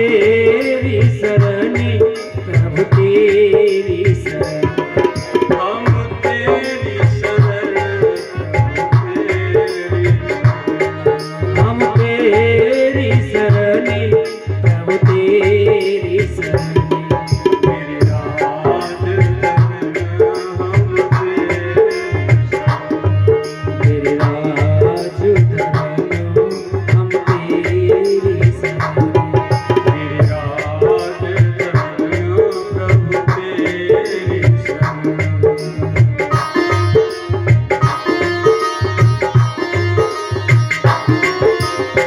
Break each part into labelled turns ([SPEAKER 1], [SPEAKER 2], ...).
[SPEAKER 1] तेरी शरणी प्रभु तेरी शरण
[SPEAKER 2] हम तेरी शरण
[SPEAKER 1] हम तेरी शरणी प्रभु तेरी शरणी
[SPEAKER 2] तेरी राज
[SPEAKER 1] तेरे राज धर्म हम तेरी शरण
[SPEAKER 2] तेरी राज प्रभु तेरी शरण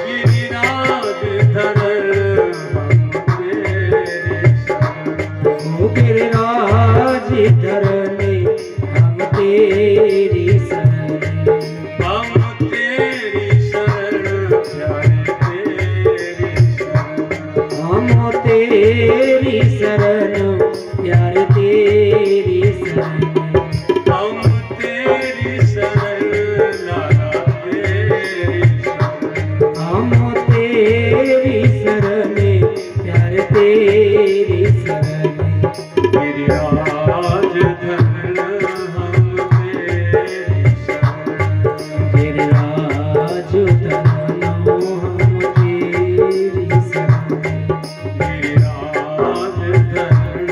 [SPEAKER 2] गिरिराज धरण हम तेरी शरण
[SPEAKER 1] ओ तेरे राज धरने हम तेरी शरण
[SPEAKER 2] हम तेरी शरण प्यारे तेरी शरण
[SPEAKER 1] हम तेरी शरण प्यारे तेरी शरण
[SPEAKER 2] हम तेरी शरण लाला तेरी शरण
[SPEAKER 1] हम तेरी शरण प्यारे तेरी शरण
[SPEAKER 2] तेरी राज धन हम तेरी शरण
[SPEAKER 1] तेरे राज धरनो हम तेरी शरण
[SPEAKER 2] तेरी राज धन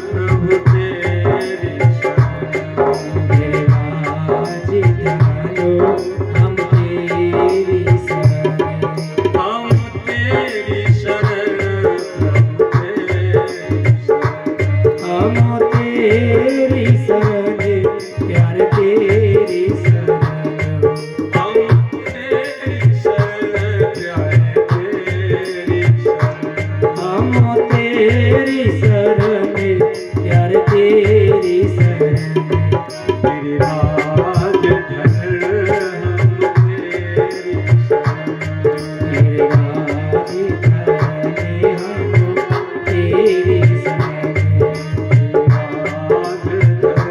[SPEAKER 2] प्रभु तेरी शरण
[SPEAKER 1] तेरे राज धरनो हम तेरी शरण
[SPEAKER 2] हम तेरी शरण प्रभु तेरी शरण
[SPEAKER 1] हम तेरी शरण प्यारे तेरी शरण
[SPEAKER 2] हम तेरी शरण प्यारे तेरी शरण
[SPEAKER 1] हम तेरी शरण प्यारे तेरी शरण
[SPEAKER 2] तेरी राज धन हम तेरी शरण
[SPEAKER 1] तेरे राज धरने हम तेरी शरण
[SPEAKER 2] राज धन हम तेरी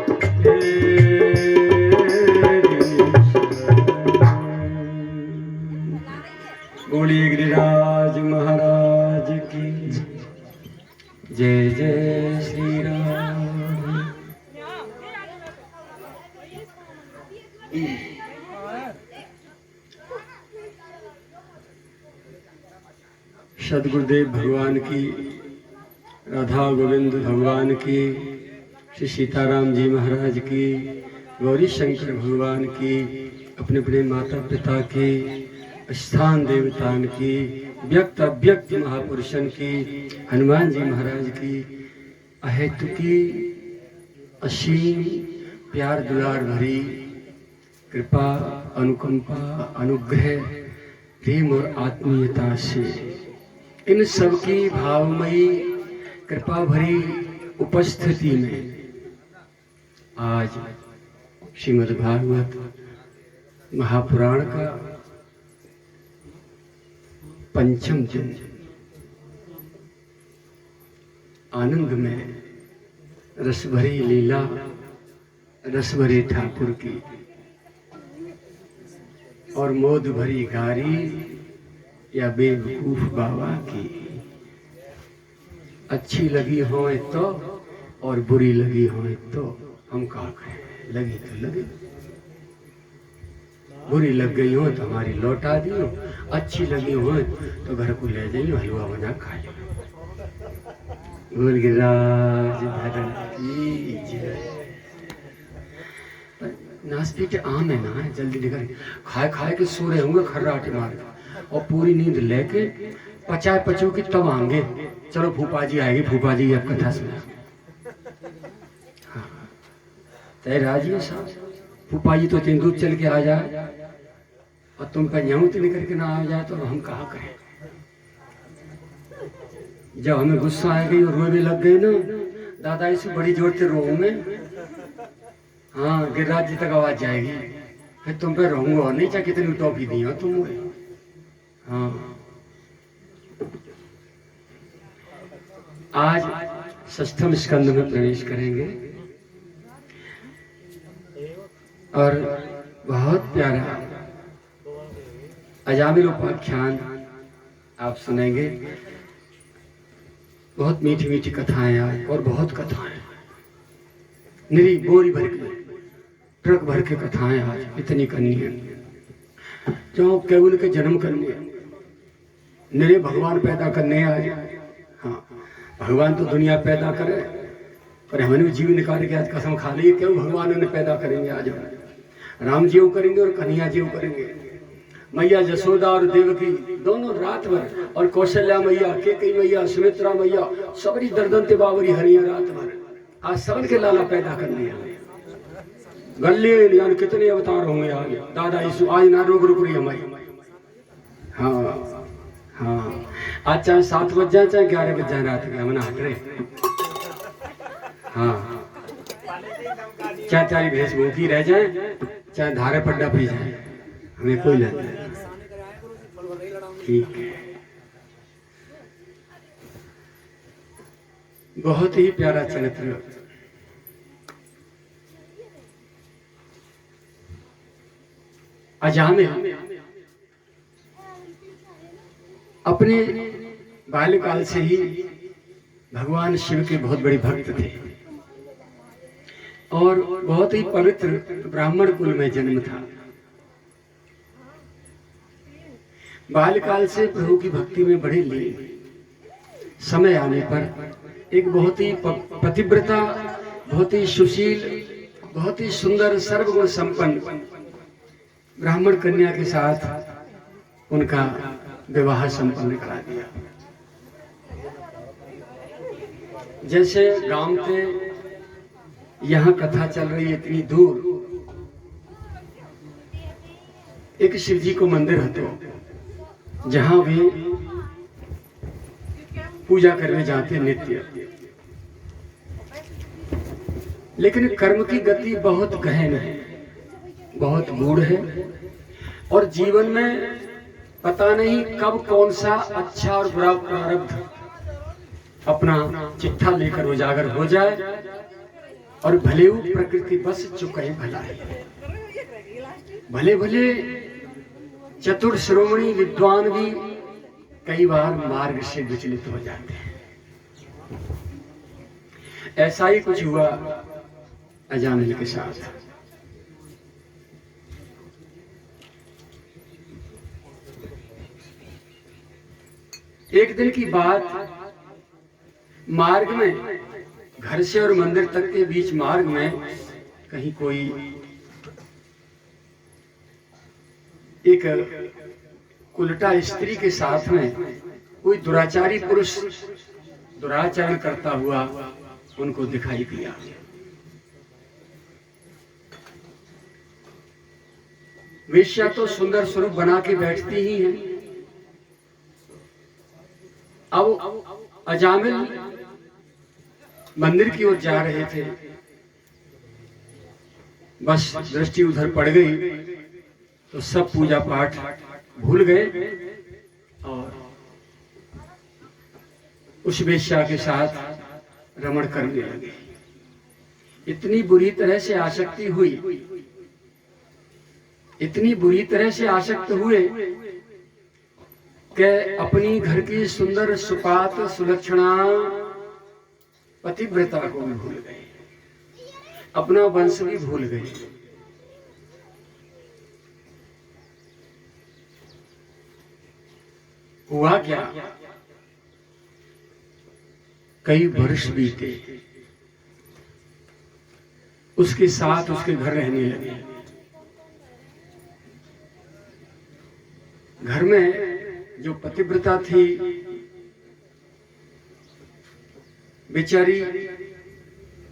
[SPEAKER 2] शरण बोलिए गिरिराज महाराज की जय जय श्री राम। सदगुरुदेव भगवान की, राधा गोविंद भगवान की, श्री सीताराम जी महाराज की, गौरी शंकर भगवान की, अपने अपने माता पिता की, स्थान देवतान की, व्यक्त अव्यक्त महापुरुषन की, हनुमान जी महाराज की अहेतु की असीम प्यार दुलार भरी कृपा अनुकंपा अनुग्रह प्रेम और आत्मीयता से इन सबकी भावमयी कृपा भरी उपस्थिति में आज श्रीमद् भागवत महापुराण का पंचम दिन आनंद में रसभरी लीला रसभरी ठाकुर की और मोद भरी गारी या बेवकूफ बाबा की अच्छी लगी हो तो और बुरी लगी हो तो हम क्या करें, लगी तो लगी, बुरी लग गई हो तो हमारी लौटा दियो, अच्छी लगी हो तो घर को ले जाइयो, हलवा बना खा लो। बोल गिरिराज धरण की जय। नाश्ते के आम है ना, जल्दी निकल खाए खाए के सो रहे होंगे खर्राटे मार के और पूरी नींद लेके पचाए पचो की तब आएंगे। चलो फूफा जी आएगी, फूफा जी अब कथा सुना। हाँ तय राजी है साहब, फूफा जी तो तेंदुल चल के आ जाए और तुम पे यूं तो निकल के ना आ जाए तो हम कहा करें। जब हमें गुस्सा आ गई और रोने लग गए ना, दादा इसे बड़ी जोर से रो में, हाँ गिरिराज जी तक आवाज जाएगी, फिर तुम पे रहूंगा और नहीं चाहे कितनी टॉफी दी हो तुम। हाँ आज षष्ठम स्कंद में प्रवेश करेंगे और बहुत प्यारा अजामिल उपाख्यान आप सुनेंगे। बहुत मीठी मीठी कथाएं आज, और बहुत कथाएं, निरी बोरी भर के, ट्रक भर के कथाएं आज इतनी करनी है। जो केवल के जन्म करने, निरे भगवान पैदा करने आज। हाँ, भगवान तो दुनिया पैदा करे, पर हमने भी जीव निकाल के आज कसम खा ली क्यों भगवान ने पैदा करेंगे। आज राम जी करेंगे और कन्हैया जी करेंगे। मैया जसोदा और देवकी दोनों रात भर, और कौशल्या मैया, केकई मैया, सुमित्रा मैया, सबरी दर्दनते बावरी हरिया रात भर। आज सबन के लाला पैदा करने हैं। गले यानी कितने अवतार होंगे आज। दादा यीशु आज ना रोग रुक रही हमारी। हाँ हाँ, आज चाहे 7 बज जाए चाहे 11 बज जाए रात के, हम ना हट रहे। हाँ, चाहे चारी भैंस भूखी रह जाए, चाहे धारे पड्डा पी जाए, हमें कोई लेना नहीं। ठीक है, बहुत ही प्यारा चरित्र। अजामिल अपने बाल्यकाल से ही भगवान शिव के बहुत बड़े भक्त थे और बहुत ही पवित्र ब्राह्मण कुल में जन्म था। बाल्यकाल से प्रभु की भक्ति में बड़े लीन। समय आने पर एक बहुत ही पतिव्रता, बहुत ही सुशील, बहुत ही सुंदर, सर्वगुण संपन्न ब्राह्मण कन्या के साथ उनका विवाह संपन्न करा दिया। जैसे गांव के यहाँ कथा चल रही है इतनी दूर, एक शिव जी को मंदिर है जहां वे पूजा करने जाते नित्य। लेकिन कर्म की गति बहुत गहन है, बहुत गूढ़ है, और जीवन में पता नहीं कब कौन सा अच्छा और बुरा प्रारब्ध अपना चिट्ठा लेकर उजागर हो जाए, और भले वो प्रकृति बस चुका है भला है। भले भले चतुर श्रोमणी विद्वान भी कई बार मार्ग से विचलित हो जाते हैं। ऐसा ही कुछ हुआ अजामिल के साथ। एक दिन की बात, मार्ग में, घर से और मंदिर तक के बीच मार्ग में कहीं कोई एक उल्टा स्त्री के साथ में कोई दुराचारी पुरुष दुराचरण करता हुआ उनको दिखाई दिया। वेश्या तो सुंदर स्वरूप बना के बैठती ही है। अब अजामिल मंदिर की ओर जा रहे थे, बस दृष्टि उधर पड़ गई तो सब पूजा पाठ भूल गए और उस वेश्या के साथ रमण करने लगे। इतनी बुरी तरह से आसक्ति हुई, इतनी बुरी तरह से आसक्त हुए कि अपनी घर की सुंदर सुपात सुलक्षणा पतिव्रता को भी भूल गए, अपना वंश भी भूल गए। हुआ क्या, कई वर्ष बीते, उसके साथ उसके घर रहने लगे। घर में जो पतिव्रता थी बेचारी,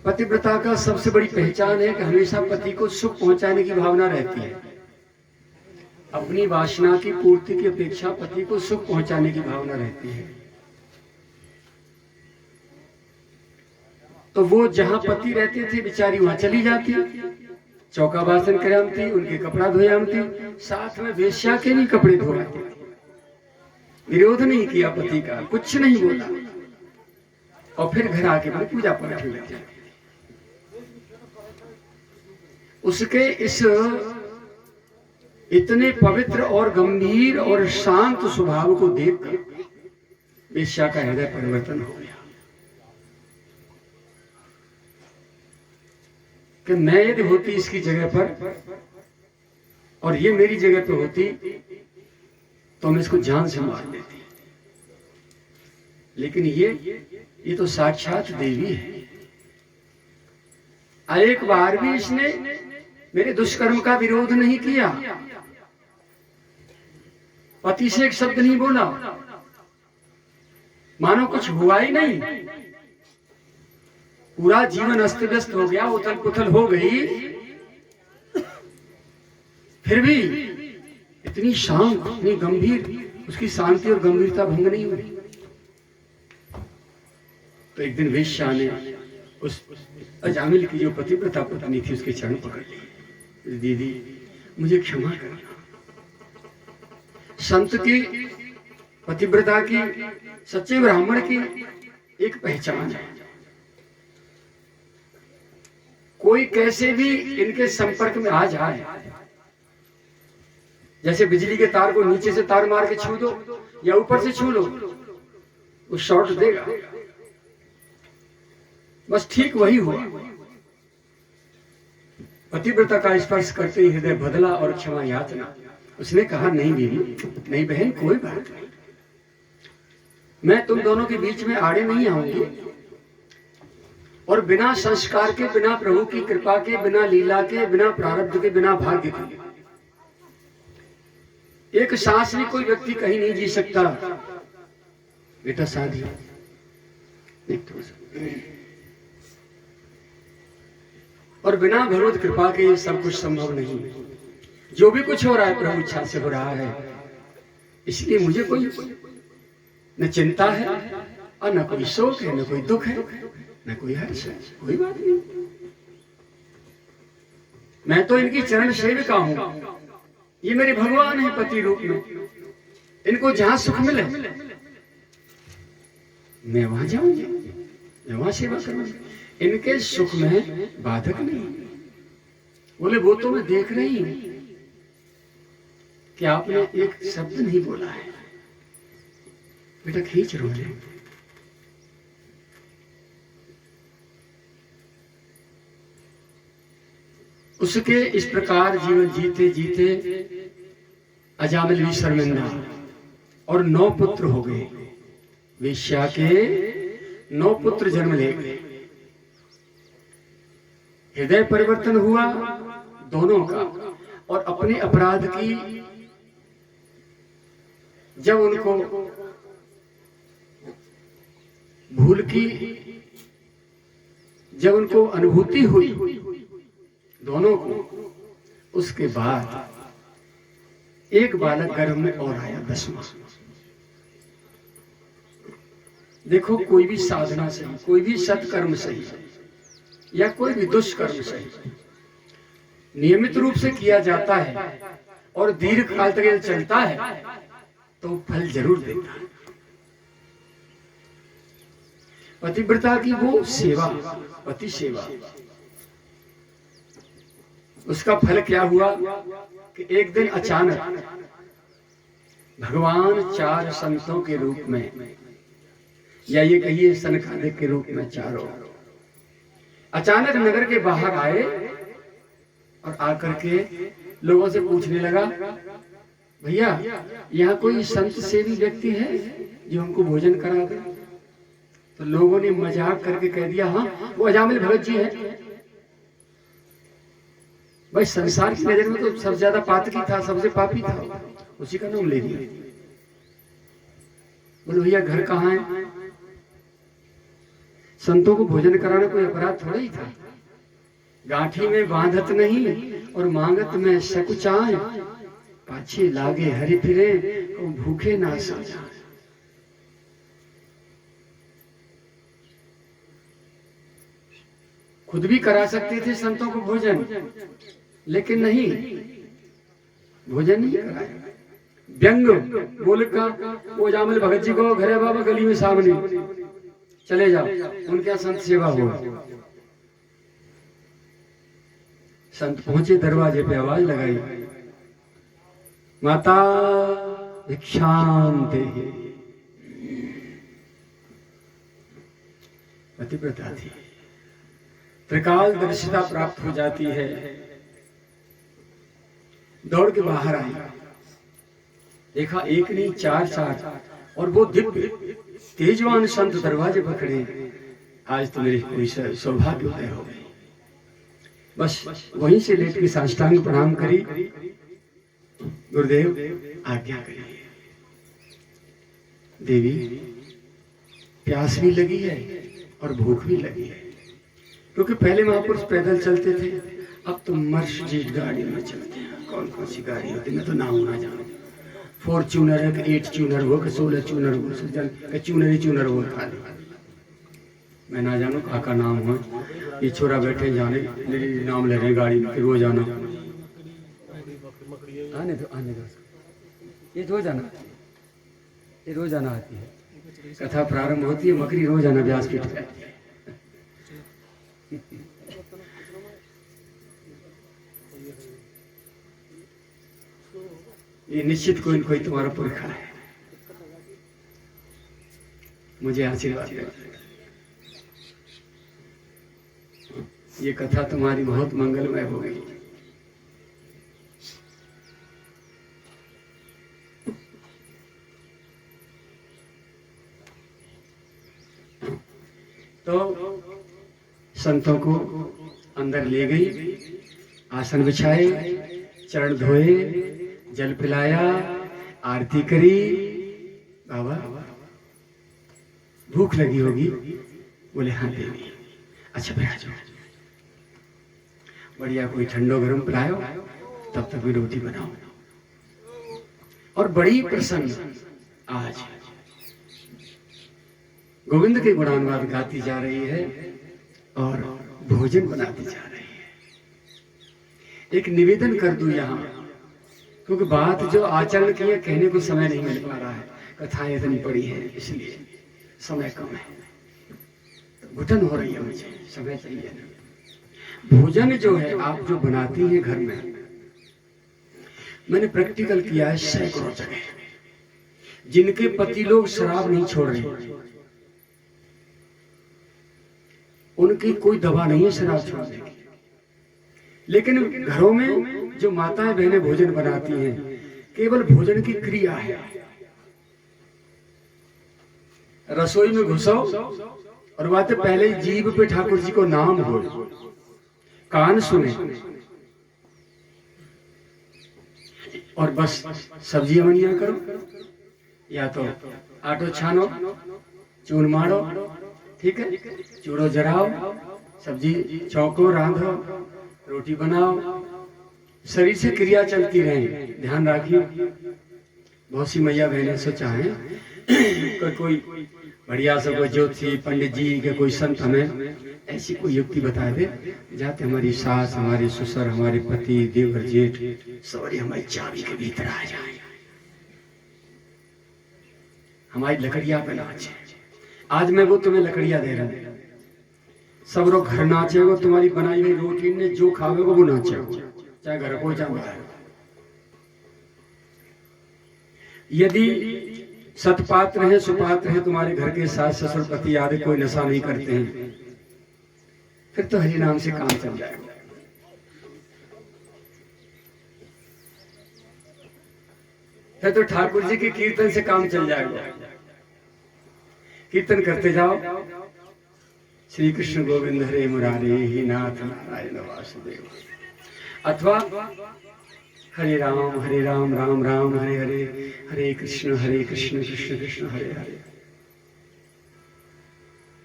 [SPEAKER 2] पतिव्रता का सबसे बड़ी पहचान है कि हमेशा पति को सुख पहुंचाने की भावना रहती है। अपनी वासना की पूर्ति की अपेक्षा पति को सुख पहुंचाने की भावना रहती है। तो वो जहां पति रहते थे बेचारी वहां चली जाती, चौका बासन करामती, उनके कपड़ा धोयामती, साथ में वेश्या के भी कपड़े धोयाती। विरोध नहीं किया पति का, कुछ नहीं बोला, और फिर घर आके मैंने पूजा पाठ में लग जाती। उसके इस इतने पवित्र और गंभीर और शांत स्वभाव को देखकर वेश्या का हृदय परिवर्तन हो गया कि मैं यदि होती इसकी जगह पर और ये मेरी जगह पे होती तो मैं इसको जान से मार देती। लेकिन ये तो साक्षात देवी है। एक बार भी इसने मेरे दुष्कर्म का विरोध नहीं किया, पति से एक शब्द नहीं बोला, मानो कुछ हुआ ही नहीं। पूरा जीवन अस्त व्यस्त हो गया, उथल पुथल हो गई, फिर भी इतनी शांत, इतनी गंभीर, उसकी शांति और गंभीरता भंग नहीं हुई। तो एक दिन वेश्या ने उस अजामिल की जो पतिव्रता पत्नी थी उसके चरण पकड़ लिए, दीदी मुझे क्षमा करना। संत की, पतिव्रता की, सच्चे ब्राह्मण की एक पहचान है। कोई कैसे भी इनके संपर्क में आ जाए, जैसे बिजली के तार को नीचे से तार मार के छू दो या ऊपर से छू लो, वो शॉर्ट देगा। बस ठीक वही हुआ। पतिव्रता का स्पर्श करते ही हृदय बदला और क्षमा याचना। उसने कहा नहीं बीवी, नहीं बहन, कोई बात नहीं, मैं तुम दोनों के बीच में आड़े नहीं आऊंगी। और बिना संस्कार के, बिना प्रभु की कृपा के, बिना लीला के, बिना प्रारब्ध के, बिना भाग्य के एक सांस भी कोई व्यक्ति कहीं नहीं जी सकता। बेटा शादी और बिना भगवत कृपा के ये सब कुछ संभव नहीं। जो भी कुछ हो रहा है प्रभु इच्छा से हो रहा है, इसलिए मुझे कोई न चिंता है और न कोई शोक है, न कोई दुख है, न कोई हर्ष है, कोई बात नहीं। मैं तो इनकी चरण सेविका हूं, ये मेरे भगवान है पति रूप में, इनको जहां सुख मिले मैं वहां जाऊंगी, मैं वहां सेवा करूंगी, इनके सुख में बाधक नहीं। बोले वो तो मैं देख रही हूं कि आपने एक शब्द नहीं बोला है। बेटा खींच रोले। उसके इस प्रकार जीवन जीते जीते अजामिल भी शर्मिंदा और 9 पुत्र हो गए। वेश्या के 9 पुत्र जन्म ले गए। हृदय परिवर्तन हुआ दोनों का। और अपने अपराध की जब उनको भूल की, जब उनको अनुभूति हुई दोनों को, उसके बाद एक बालक गर्भ में और आया, 10वां। देखो कोई भी साधना सही, कोई भी सत्कर्म सही या कोई भी दुष्कर्म सही नियमित रूप से किया जाता है और दीर्घ काल तक यह चलता है तो फल जरूर देता है। पतिव्रता की वो सेवा, पति सेवा, उसका फल क्या हुआ कि एक दिन अचानक भगवान 4 संतों के रूप में, या ये कहिए सनकादिक के रूप में, चारों अचानक नगर के बाहर आए और आकर के लोगों से पूछने लगा, भैया यहाँ कोई संत सेवी व्यक्ति है जो हमको भोजन करा दे? तो लोगों ने मजाक करके कह दिया, हाँ वो अजामिल भगत जी है। भाई संसार की नजर में तो सबसे ज्यादा पातकी था, सबसे पापी था, उसी का नाम ले दिया। बोलो भैया घर कहाँ है? संतों को भोजन कराना कोई अपराध थोड़ा ही था। गांठी में बांधत नहीं और मांगत में सकुचाए, पाछे लागे हरि फिरे और भूखे ना सो जाए। खुद भी करा सकते थे संतों को भोजन, लेकिन नहीं, भोजन नहीं कराया। व्यंग बोल का वो अजामिल भगत जी को, घरे बाबा गली में सामने चले जाओ, उनके यहाँ संत सेवा हो। संत पहुंचे, दरवाजे पे आवाज लगाई, माता भिक्षाम देहि। पतिव्रता थी। त्रिकाल दर्शिता प्राप्त हो जाती है, दौड़ के बाहर आई, देखा एक नहीं चार चार, और वो दिव्य तेजवान संत दरवाजे पर खड़े। आज तो मेरी कोई सौभाग्य उदय हो गई। बस वहीं से लेट के साष्टांग प्रणाम करी, गुरुदेव आज्ञा करिए। देवी प्यास भी लगी है और भूख भी लगी है, क्योंकि पहले महापुरुष पैदल चलते थे, अब तो मर्सिडीज गाड़ी में चलते हैं। कौन कौन सी गाड़ी होती मैं तो नाम ना जानू। फॉर्च्यूनर है कि 8 चूनर हो कि 16 चूनर हो, चूनर ही चूनर हो खाली, मैं ना जानू काका नाम हो। ये छोरा बैठे जाने नाम ले रहे गाड़ी में, रोज आना आने दो ये रोज आना आती है। कथा प्रारंभ होती है, मकरी रोज आना व्यासपीठ पे आती है। ये निश्चित कोई न कोई तुम्हारा पुरखा है, मुझे आशीर्वाद दे। ये कथा तुम्हारी बहुत मंगलमय हो गई। तो संतों को अंदर ले गई, आसन बिछाए, चरण धोए, जल पिलाया, आरती करी। बाबा भूख लगी होगी? बोले हाँ देवी। अच्छा बैठ जाओ, बढ़िया कोई ठंडो गरम पिलायो, तब तक भी रोटी बनाओ। और बड़ी प्रसन्न आज गोविंद के गुणानुवाद गाती जा रही है और भोजन बनाती जा रही है। एक निवेदन कर दूं यहाँ, क्योंकि बात जो आचरण की है कहने को समय नहीं मिल पा रहा है, कथाएं इतनी पड़ी है इसलिए समय कम है, घुटन हो रही है, मुझे समय चाहिए ना। भोजन जो है आप जो बनाती हैं घर में, मैंने प्रैक्टिकल किया है सैकड़ों जगह, जिनके पति लोग शराब नहीं छोड़ रहे, उनकी कोई दवा नहीं है शराब छोड़ने की, लेकिन घरों में जो माताएं बहनें भोजन बनाती हैं, केवल भोजन की क्रिया है। रसोई में घुसो और बातें पहले ही जीभ पे ठाकुर जी को नाम हो, कान सुने और बस सब्जी बनिया करो, या तो आटो छानो, चून मारो, ठीक है, चूड़ो जराओ, सब्जी चौको रांधो, रोटी बनाओ, शरीर से क्रिया चलती रहे। ध्यान रखिए, बहुत सी मैया बहनें सो चाहे कोई बढ़िया सा कोई ज्योति पंडित जी के कोई संत हमें ऐसी कोई युक्ति बता दे, जाते हमारी सास, हमारे ससुर, हमारे पति, देवर, जेठ सॉरी हमारी चाबी के भीतर आ जाए, हमारी लकड़ियां पे नाचे। आज मैं वो तुम्हें लकड़ियां दे रहा हूं, सब लोग घर नाचेगो, तुम्हारी बनाई हुई रोटी ने जो खावेगो वो नाचेगो, चाहे घर को चाहे बाहर। यदि सतपात्र है, सुपात्र है, तुम्हारे घर के सास ससुर पति आदि कोई नशा नहीं करते हैं, फिर तो हरि नाम से काम चल जाएगा। फिर तो ठाकुर जी के कीर्तन से काम चल जाएगा। कीर्तन करते जाओ, श्री कृष्ण गोविंद हरे मुरारे ही नाथ नारायण वासुदेव, अथवा हरे राम राम राम हरे हरे, हरे कृष्ण कृष्ण कृष्ण हरे हरे,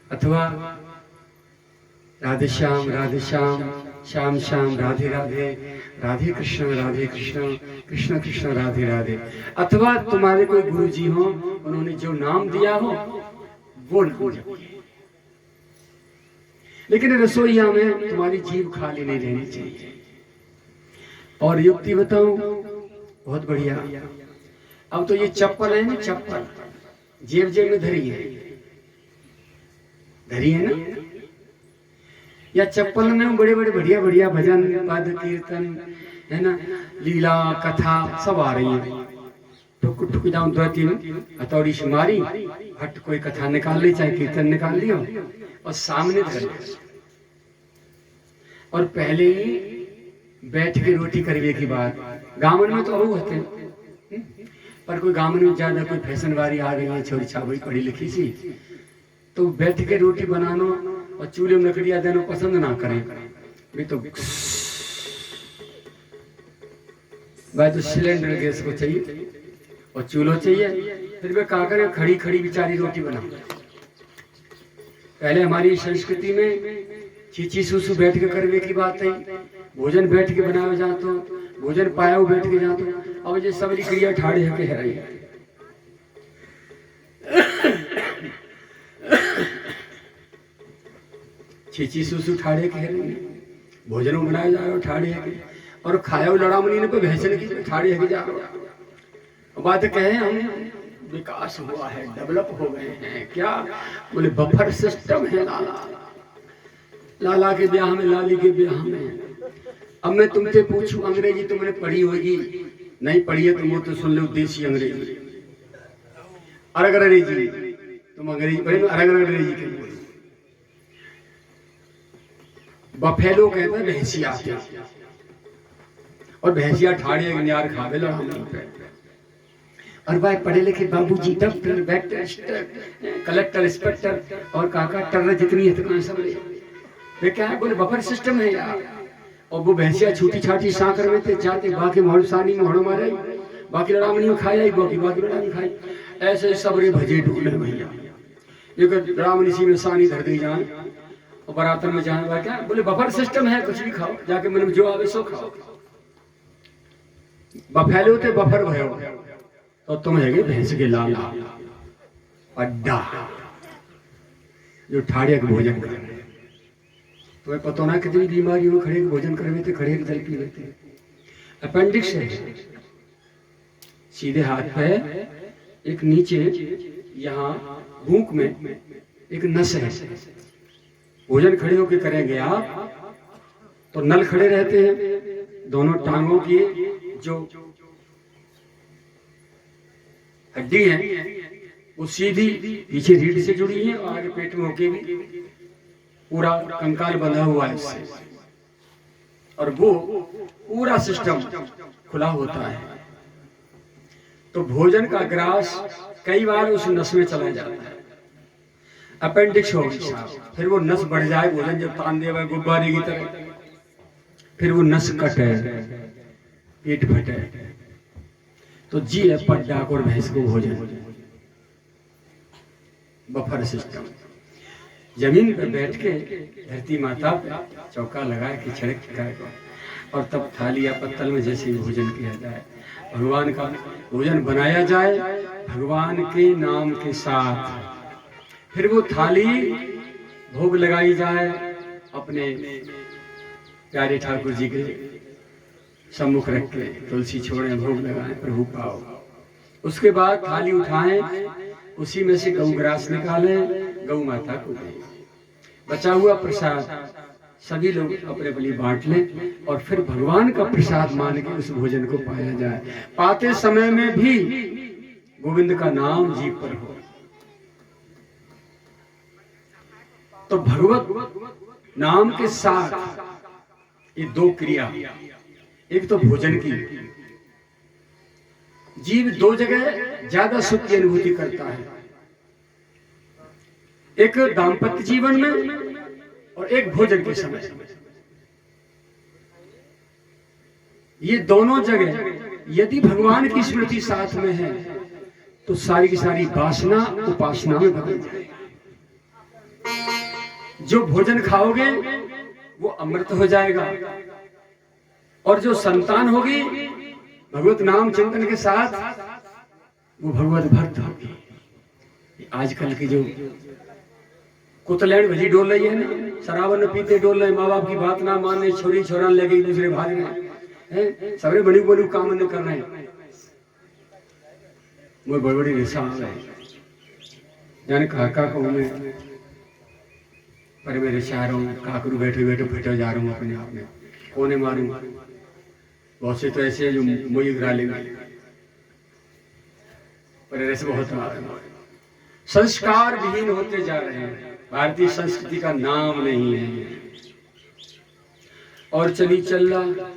[SPEAKER 2] अथवा राधे श्याम श्याम श्याम राधे राधे, राधे कृष्ण कृष्ण कृष्ण राधे राधे। अथवा तुम्हारे कोई गुरु जी हो, उन्होंने जो नाम दिया हो वो नाम जपिए, लेकिन रसोईया में तुम्हारी जीभ खाली नहीं रहनी चाहिए। और युक्ति बताऊं, बहुत बढ़िया। अब तो ये चप्पल है ना, चप्पल जेब जेब में धरी है ना, या चप्पल में बड़े बड़े बढ़िया बढ़िया भजन पद कीर्तन है ना, लीला कथा सब आ रही है। ठुक ठुक जाऊं 2-3 हथौड़ी से मारी, हट कोई कथा निकाल ली, चाहे कीर्तन निकाल लियो, और सामने धर और पहले ही बैठ के रोटी करवे की बात। गाँव में तो वो होते पर कोई गाँव में ज्यादा कोई फैशन वाली आ गई है, छोरी छाबड़ी पढ़ी लिखी सी, तो बैठ के रोटी बनाना और चूल्हे में लकड़ियां देना पसंद ना करें। भी तो भाई तो सिलेंडर गैस को चाहिए और चूल्हा चाहिए, फिर वे क्या करें, खड़ी खड़ी बेचारी रोटी बना। पहले हमारी संस्कृति में चीची सूसू बैठ के करवे की बात है, भोजन बैठ के बनाया जातो, भोजन पाया बैठ के जातो। अब ये सबरी क्रिया ठाड़े है रही है। चीची सूसू ठाड़े के है, भोजन बनाया जा रहा ठाड़े है और खाया लड़ामनी ने पे भैंसन की ठाड़े है जा रहा। बात कहे हम विकास हुआ है, डेवलप हो गए हैं क्या? बोले बफर सिस्टम है लाला, लाला के ब्याह में, लाली के ब्याह में। अब मैं तुमसे पूछूं, अंग्रेजी तुमने पढ़ी होगी, नहीं पढ़ी है तुम वो तो सुन लो, देसी अंग्रेजी, अरग अंग्रेजी, तुम अंग्रेजी पढ़े, अरग अंग्रेजी के बफेलो कहते हैं भैंसिया, और भैंसिया ठाड़े यार खावे लो हम पे। और भाई पढ़े लिखे बाबूजी डॉक्टर बैरिस्टर कलेक्टर इंस्पेक्टर और काका टर जितनी है दुकान सब वे क्या है, बोले बफर सिस्टम है यार। और वो भैंसिया छोटी छाटी सांकर में थे जाते बाकी मोहड़सानी मोहड़ मारे, बाकी लड़ामनी में खाया ही, बाकी लड़ामनी खाई, ऐसे सबरे भजे ढूंढे भैया। एक लड़ामनी सी में सानी धर दी जाए और बरातर में जाने वाला क्या, बोले बफर सिस्टम है, कुछ भी खाओ जाके मन में जो आवे सो खाओ। बफेलो थे बफर भयो तो तुम है भैंस के लाला अड्डा जो ठाड़े के भोजन कर। तुम्हें पता ना कितनी बीमारी हो, खड़े के भोजन करवे थे, खड़े के जल पी लेते। अपेंडिक्स है सीधे हाथ पे, एक नीचे यहाँ भूख में एक नस है। भोजन खड़े होकर करेंगे आप तो नल खड़े रहते हैं, दोनों टांगों की जो हड्डी है वो सीधी पीछे रीढ़ से जुड़ी है और आगे पेट में होके भी पूरा कंकाल बंधा हुआ है इससे, और वो पूरा सिस्टम खुला होता है। तो भोजन का ग्रास कई बार उस नस में चला जाता है, अपेंडिक्स हो गई, फिर वो नस बढ़ जाए, भोजन जब तान दे गुब्बारे की तरह, फिर वो नस कटे, पेट फटे, तो जी है पड्डाक और भैंस को भोजन। बफर सिस्टम, जमीन पर बैठ के धरती माता चौका लगा के छिड़क छिड़क और तब थाली या पत्तल में जैसे भोजन किया जाए, भगवान का भोजन बनाया जाए भगवान के नाम के साथ, फिर वो थाली भोग लगाई जाए अपने प्यारे ठाकुर जी के सम्मुख रख के, तुलसी छोड़े भोग लगाएं प्रभु पाओ। उसके बाद थाली उठाएं, उसी में से गौ ग्रास निकालें, गौ माता को दें, बचा हुआ प्रसाद सभी लोग अपने बलि बांट लें और फिर भगवान का प्रसाद मान के उस भोजन को पाया जाए। पाते समय में भी गोविंद का नाम जीव पर हो। तो भगवत नाम के साथ ये दो क्रिया, एक तो भोजन की, जीव दो जगह ज्यादा सुख की अनुभूति करता है, एक दाम्पत्य जीवन में और एक भोजन के समय। ये दोनों जगह यदि भगवान की स्मृति साथ में है तो सारी की सारी वासना उपासना में बदल जाए। जो भोजन खाओगे वो अमृत हो जाएगा और जो संतान होगी भगवत नाम चिंतन के साथ वो भगवत भक्त होगी। आजकल की जो कुतलैंड भजी डोल रही है ना, शराब न पीते डोल रहे, माँ बाप की बात ना माने, छोरी छोरा ले गई दूसरे भाग में, सबरे बड़ी बड़ी काम न कर रहे हैं, वो बड़ी बड़ी रिसा आ रहे जाने काका को मैं पर मेरे चाह रहा हूँ, काकरू बैठे बैठे फटे जा रहा हूँ अपने आप में, कोने मारूं। बहुत से तो ऐसे जो मुझे गिरा लेंगे, पर ऐसे बहुत संस्कार विहीन होते जा रहे हैं। भारतीय संस्कृति का नाम नहीं है। और चली चल रहा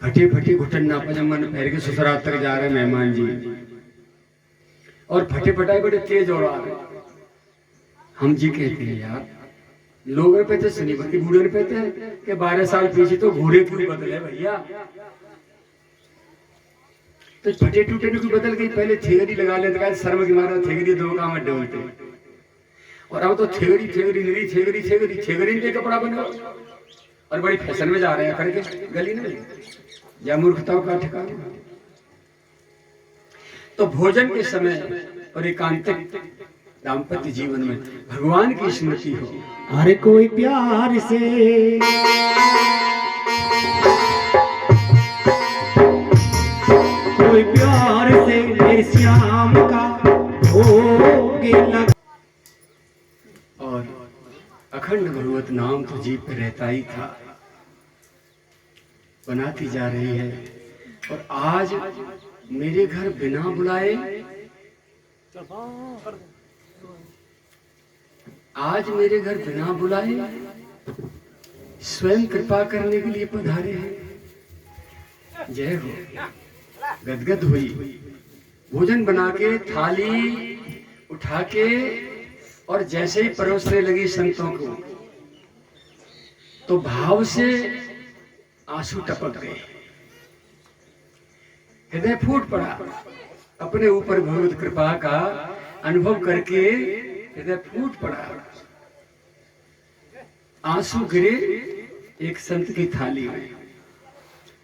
[SPEAKER 2] फटे फटे घुटन पजामन पहन के ससुराल तक जा रहे मेहमान जी, और फटे फटाए बड़े तेज और आ रहे। हम जी कहते हैं यार, लोग ने कहते सुनी बल्कि बूढ़े ने कहते हैं कि 12 साल पीछे तो घोड़े क्यों बदले भैया। तो फटे टूटे ने क्यों बदल गई? पहले थेगड़ी लगा लेते, शर्म के मारा थेगड़ी दो काम में डोलते, और अब तो थेगड़ी थेगड़ी नहीं, थेगड़ी थेगड़ी थेगड़ी ने कपड़ा बना और बड़ी फैशन में जा रहे हैं करके गली में। या मूर्खताओं का ठिकाना। तो भोजन के समय और एकांतिक दाम्पत्य जीवन में भगवान की स्मृति हो।
[SPEAKER 1] अरे कोई प्यार से, कोई प्यार से मेरे श्याम का भोग लग।
[SPEAKER 2] और अखंड भगवत नाम तो जीव पे रहता ही था, बनाती जा रही है। और आज मेरे घर बिना बुलाए, आज मेरे घर बिना बुलाए स्वयं कृपा करने के लिए पधारे हैं। जय हो। गदगद हुई। भोजन बना के थाली उठा के और जैसे ही परोसने लगी संतों को, तो भाव से आंसू टपक गए, हृदय फूट पड़ा। अपने ऊपर भगवत कृपा का अनुभव करके हृदय फूट पड़ा। आंसू गिरे एक संत की थाली में।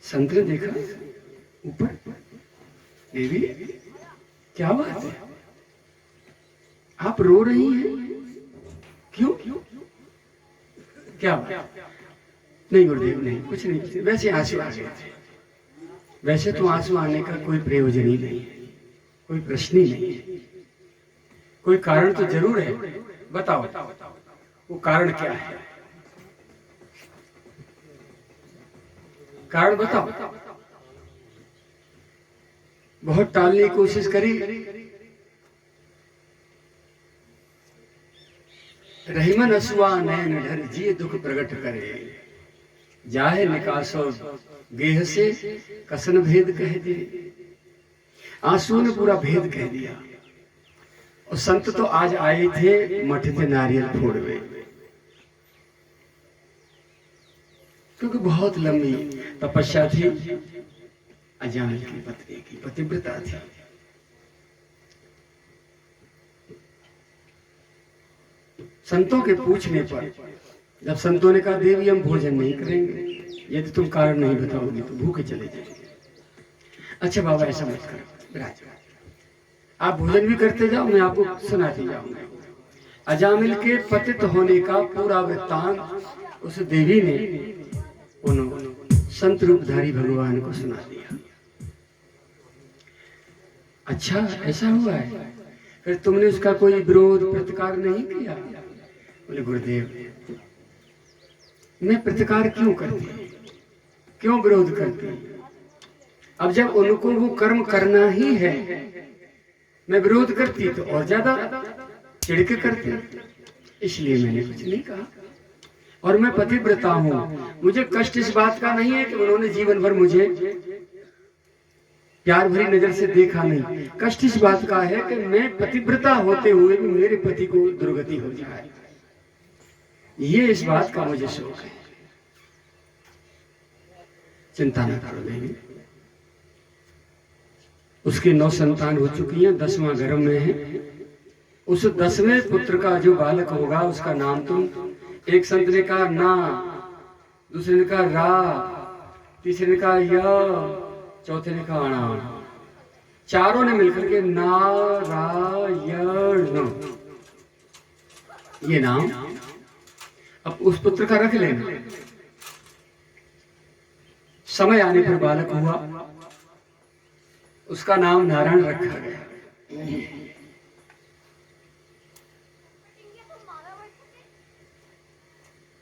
[SPEAKER 2] संत ने देखा ऊपर, देवी क्या बात है, आप रो रही हैं, क्यों? क्या बात? नहीं गुरुदेव नहीं, कुछ नहीं, वैसे आंसू आ गए थे। वैसे तो आंसू आने का कोई प्रयोजन ही नहीं है, कोई प्रश्न ही नहीं है। कोई कारण तो जरूर है, बताओ वो कारण क्या है? कारण बताओ। बहुत टालने की कोशिश करी, रहीमन असुआ नैन ढर जिए दुख प्रकट करे, जाहे निकासो गेह से कसन भेद कह दे। आंसू ने पूरा भेद कह दिया। और संत तो आज आए थे मठ थे नारियल फोड़वे, क्योंकि बहुत लंबी तपस्या थी। अजामिल की पत्नी की पतिव्रता थी। संतों के पूछने पर जब संतों ने कहा देवी हम भोजन नहीं करेंगे, यदि तुम कारण नहीं बताओगी तो भूखे चले जाएंगे। अच्छा बाबा ऐसा मत करो, आप भोजन भी करते जाओ, मैं आपको सुनाते जाऊंगा। अजामिल के पतित होने का पूरा वृत्तांत उस देवी ने उन्होंने संत रूपधारी भगवान को सुना दिया। अच्छा ऐसा हुआ है, फिर तुमने उसका कोई विरोध प्रतिकार नहीं किया? बोले गुरुदेव मैं प्रतिकार क्यों करती, क्यों विरोध करती? अब जब उनको वो कर्म करना ही है, मैं विरोध करती तो और ज्यादा चिढ़ के करती, इसलिए मैंने कुछ नहीं कहा। और मैं पतिव्रता हूं, मुझे कष्ट इस बात का नहीं है कि उन्होंने जीवन भर मुझे प्यार भरी नजर से देखा नहीं। कष्ट इस बात का है कि मैं पतिव्रता होते हुए भी मेरे पति को दुर्गति हो जाए, ये इस बात का मुझे शौक है। चिंता न करो देवी, उसकी 9 संतान हो चुकी हैं, 10वां गर्भ में है। उस 10वें पुत्र का जो बालक होगा उसका नाम तुम, एक संत ने कहा ना, दूसरे ने कहा रा, तीसरे ने कहा य, चौथे ने कहा अणा, चारों ने मिलकर के नारायण ये नाम अब उस पुत्र का रख लेना। समय आने पर बालक हुआ, उसका नाम नारायण रखा गया।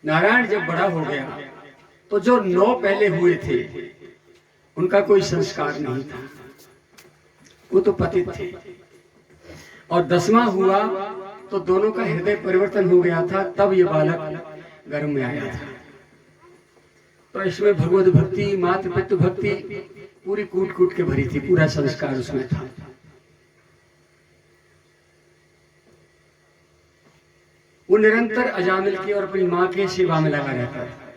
[SPEAKER 2] नारायण जब बड़ा हो गया तो जो 9 पहले हुए थे उनका कोई संस्कार नहीं था, वो तो पतित थे। और 10वां हुआ तो दोनों का हृदय परिवर्तन हो गया था, तब ये बालक गर्भ में आया था। तो इसमें भगवत भक्ति, मातृ पितृ भक्ति पूरी कूट कूट के भरी थी, पूरा संस्कार उसमें था। वो निरंतर अजामिल की और अपनी माँ के सेवा में लगा रहता था।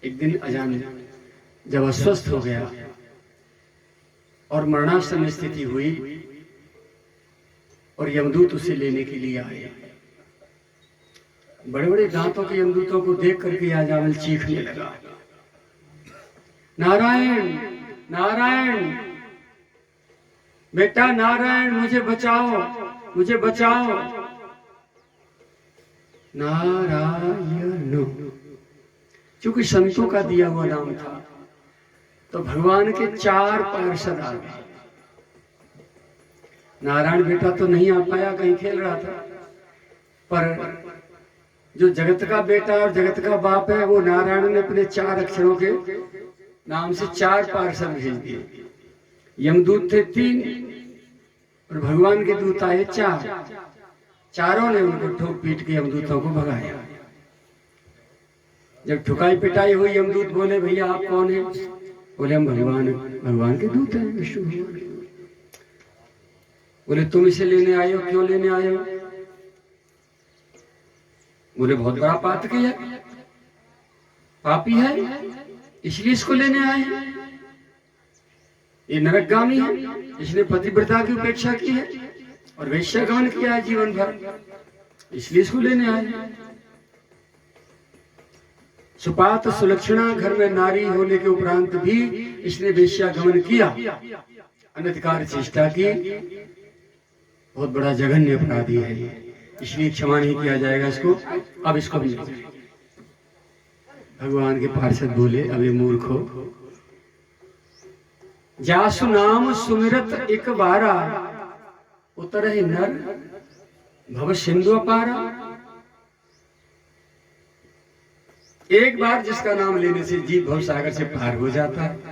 [SPEAKER 2] एक दिन अजामिल जब अस्वस्थ हो गया और मरणासन स्थिति हुई और यमदूत उसे लेने के लिए आए। बड़े बड़े दांतों के यमदूतों को देख करके अजामिल चीखने लगा, नारायण नारायण, बेटा नारायण, मुझे बचाओ, मुझे बचाओ। नारायण चूंकि संतों का दिया हुआ नाम था, तो भगवान के 4 पार्षद आ गए। नारायण बेटा तो नहीं आ पाया, कहीं खेल रहा था, पर जो जगत का बेटा और जगत का बाप है, वो नारायण ने अपने 4 अक्षरों के नाम से 4 पार्षद भेज दिए। यमदूत थे 3 और भगवान के दूत आए 4। चारों ने उनको ठोक पीट के यमदूतों को भगाया। जब ठुकाई पिटाई हुई, यमदूत बोले, भैया आप कौन हैं? बोले, हम भगवान के दूत हैं, विष्णु भगवान के दूत। बोले, तुम इसे लेने आए हो, क्यों लेने आए हो? बोले, बहुत बड़ा पातकी है, पापी है, इसलिए इसको लेने आए हैं। ये नरकगामी है, इसने पतिव्रता की उपेक्षा की है और वैश्यागमन किया है जीवन भर, इसलिए इसको लेने आए हैं। सुपात सुलक्षणा, घर में नारी होने के उपरांत भी इसने वेश्यागमन किया, अनधिकार चेष्टा की, बहुत बड़ा जघन्य अपराधी है, इसलिए क्षमा नहीं किया जाएगा इसको। अब इसको भी भगवान के पार्षद बोले, अब ये मूर्ख हो, जासु नाम सुमिरत एक बारा, उतर है नर भव सिंधु अपारा। एक बार जिसका नाम लेने से जीव भव सागर से पार हो जाता है,